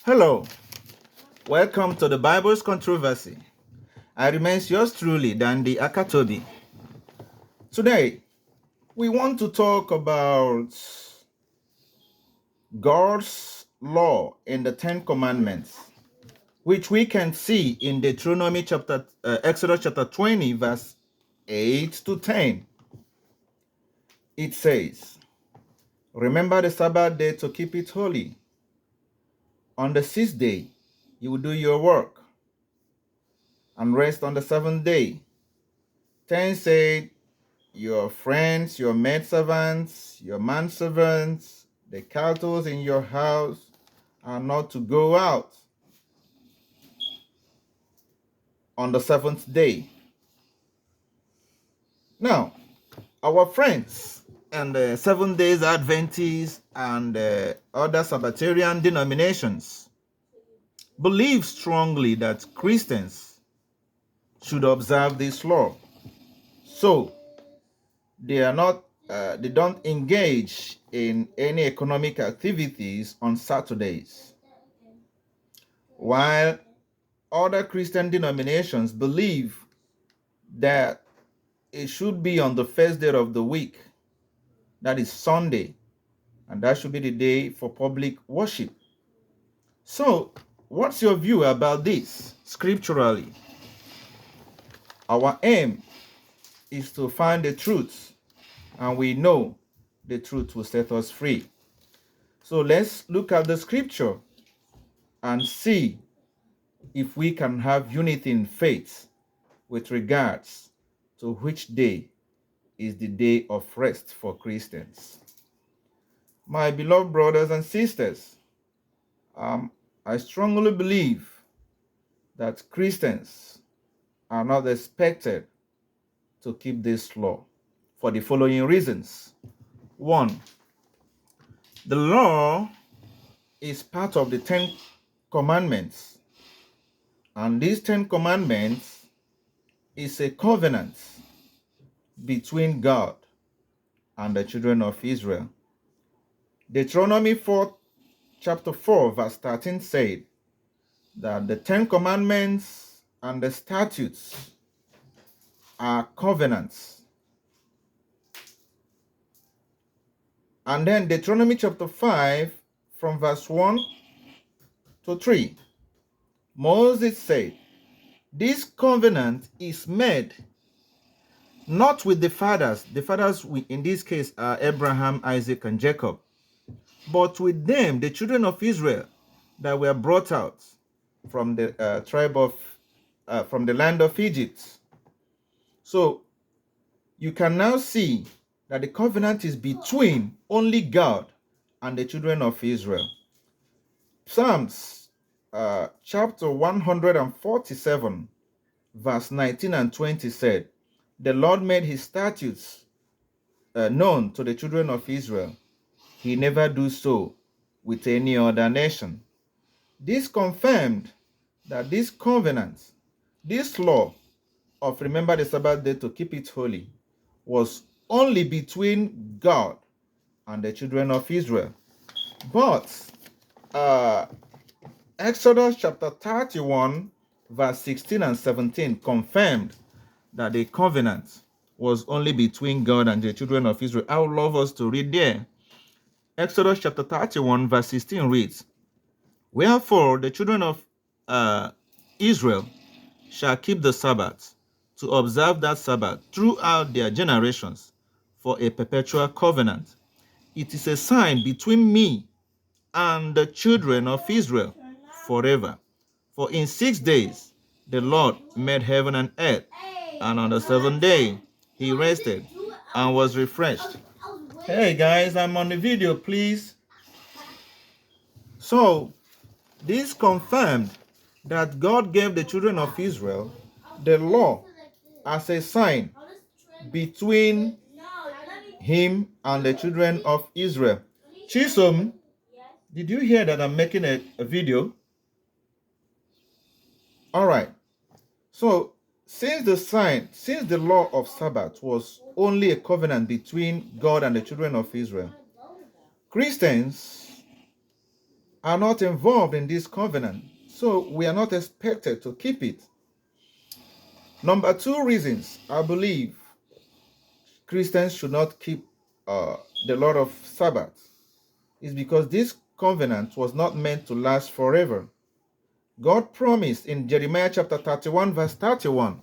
Hello, welcome to the Bible's Controversy. I remain yours truly, Dandy Akatobi. Today, we want to talk about God's law in the Ten Commandments, which we can see in Exodus chapter 20, verse 8 to 10. It says, "Remember the Sabbath day to keep it holy. On the sixth day, you will do your work and rest on the seventh day." 10 said, "Your friends, your maidservants, your manservants, the cattle in your house are not to go out on the seventh day." Now, our friends and the Seventh Days Adventists and other Sabbatarian denominations believe strongly that Christians should observe this law. So, they don't engage in any economic activities on Saturdays. While other Christian denominations believe that it should be on the first day of the week, that is Sunday, and that should be the day for public worship. So, what's your view about this scripturally? Our aim is to find the truth, and we know the truth will set us free. So, let's look at the scripture and see if we can have unity in faith with regards to which day is the day of rest for Christians. My beloved brothers and sisters, I strongly believe that Christians are not expected to keep this law for the following reasons. One, the law is part of the 10 commandments, and these 10 commandments is a covenant between God and the children of Israel. Deuteronomy chapter 4, verse 13 said that the 10 commandments and the statutes are covenants. And then Deuteronomy chapter 5, from verse 1 to 3, Moses said, "This covenant is made not with the fathers in this case are Abraham, Isaac, and Jacob, but with them, the children of Israel that were brought out from the from the land of Egypt." So you can now see that the covenant is between only God and the children of Israel. Psalms chapter 147, verse 19 and 20 said, "The Lord made his statutes known to the children of Israel. He never do so with any other nation." This confirmed that this covenant, this law of remember the Sabbath day to keep it holy, was only between God and the children of Israel. But Exodus chapter 31, verse 16 and 17 confirmed that the covenant was only between God and the children of Israel. I would love us to read there. Exodus chapter 31, verse 16 reads, "Wherefore the children of Israel shall keep the Sabbath, to observe that Sabbath throughout their generations, for a perpetual covenant. It is a sign between me and the children of Israel forever. For in 6 days the Lord made heaven and earth, and on the seventh day he rested and was refreshed." Hey guys, I'm on the video, please. So this confirmed that God gave the children of Israel the law as a sign between him and the children of Israel. Chisom, did you hear that I'm making a video? All right. So since the law of Sabbath was only a covenant between God and the children of Israel, Christians are not involved in this covenant, so we are not expected to keep it. Number two reasons I believe Christians should not keep the Lord of Sabbath is because this covenant was not meant to last forever. God promised in Jeremiah chapter 31 verse 31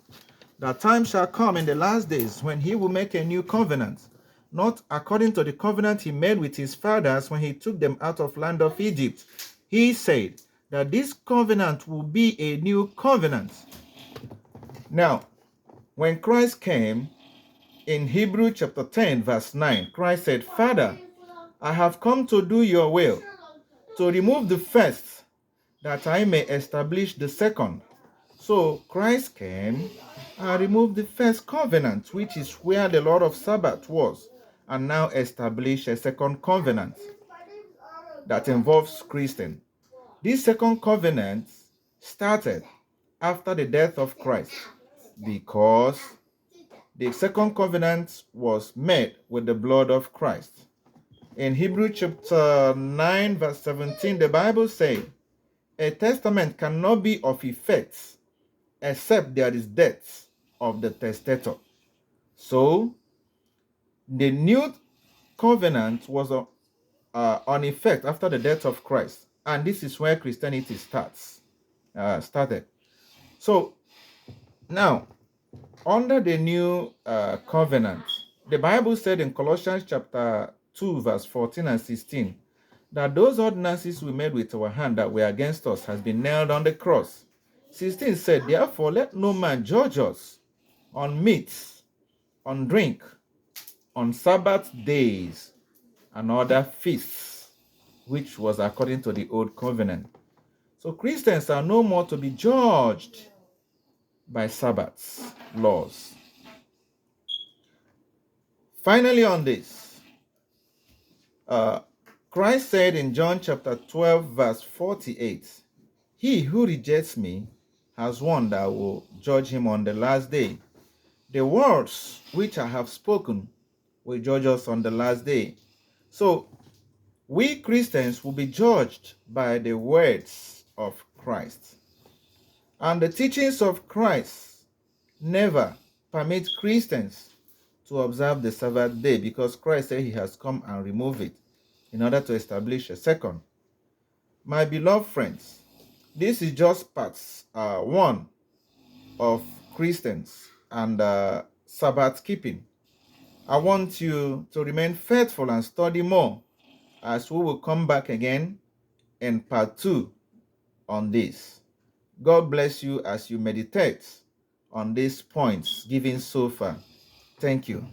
that time shall come in the last days when he will make a new covenant, not according to the covenant he made with his fathers when he took them out of land of Egypt. He said that this covenant will be a new covenant. Now, when Christ came, in Hebrew chapter 10 verse 9, Christ said, Father, I have come to do your will, to remove the first, that I may establish the second. So Christ came and removed the first covenant, which is where the Lord of Sabbath was, and now established a second covenant that involves Christain. This second covenant started after the death of Christ because the second covenant was made with the blood of Christ. In Hebrew chapter 9 verse 17, the Bible says, a testament cannot be of effect except there is death of the testator. So, the new covenant was on effect after the death of Christ. And this is where Christianity started. So, now, under the new covenant, the Bible said in Colossians chapter 2 verse 14 and 16 that those ordinances we made with our hand that were against us has been nailed on the cross. 16 said, therefore let no man judge us on meats, on drink, on Sabbath days, and other feasts, which was according to the old covenant. So Christians are no more to be judged by Sabbath's laws. Finally on this, Christ said in John chapter 12 verse 48, he who rejects me has one that will judge him on the last day. The words which I have spoken will judge us on the last day. So we Christians will be judged by the words of Christ. And the teachings of Christ never permit Christians to observe the Sabbath day because Christ said he has come and removed it in order to establish a second. My beloved friends, this is just part 1 of Christians and Sabbath keeping. I want you to remain faithful and study more as we will come back again in part 2 on this. God bless you as you meditate on these points given so far. Thank you.